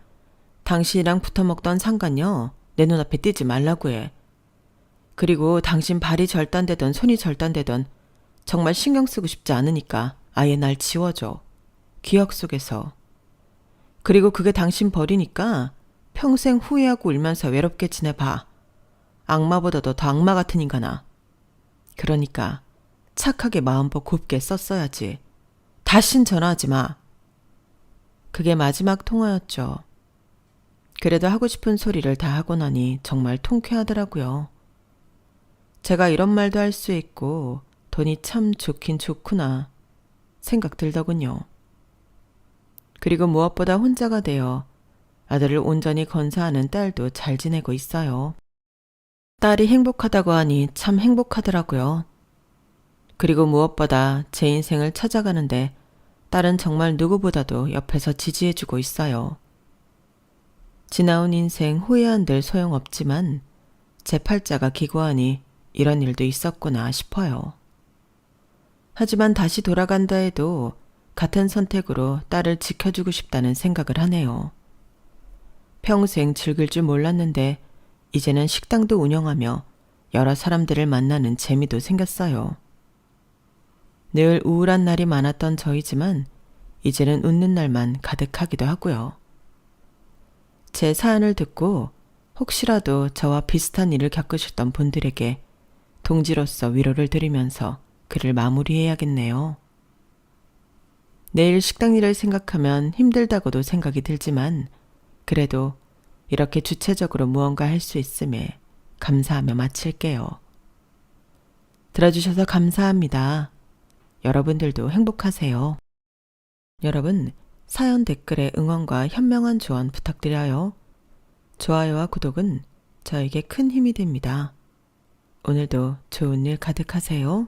당신이랑 붙어먹던 상간녀 내 눈앞에 띄지 말라고 해. 그리고 당신 발이 절단되던 손이 절단되던 정말 신경 쓰고 싶지 않으니까 아예 날 지워줘. 기억 속에서. 그리고 그게 당신 버리니까 평생 후회하고 울면서 외롭게 지내봐. 악마보다도 더 악마 같은 인간아. 그러니까 착하게 마음껏 곱게 썼어야지. 다신 전화하지 마. 그게 마지막 통화였죠. 그래도 하고 싶은 소리를 다 하고 나니 정말 통쾌하더라고요. 제가 이런 말도 할 수 있고 돈이 참 좋긴 좋구나 생각 들더군요. 그리고 무엇보다 혼자가 되어 아들을 온전히 건사하는 딸도 잘 지내고 있어요. 딸이 행복하다고 하니 참 행복하더라고요. 그리고 무엇보다 제 인생을 찾아가는데 딸은 정말 누구보다도 옆에서 지지해주고 있어요. 지나온 인생 후회한들 소용없지만 제 팔자가 기고하니 이런 일도 있었구나 싶어요. 하지만 다시 돌아간다 해도 같은 선택으로 딸을 지켜주고 싶다는 생각을 하네요. 평생 즐길 줄 몰랐는데 이제는 식당도 운영하며 여러 사람들을 만나는 재미도 생겼어요. 늘 우울한 날이 많았던 저이지만 이제는 웃는 날만 가득하기도 하고요. 제 사연을 듣고 혹시라도 저와 비슷한 일을 겪으셨던 분들에게 동지로서 위로를 드리면서 글을 마무리해야겠네요. 내일 식당 일을 생각하면 힘들다고도 생각이 들지만 그래도 이렇게 주체적으로 무언가 할 수 있음에 감사하며 마칠게요. 들어주셔서 감사합니다. 여러분들도 행복하세요. 여러분, 사연 댓글에 응원과 현명한 조언 부탁드려요. 좋아요와 구독은 저에게 큰 힘이 됩니다. 오늘도 좋은 일 가득하세요.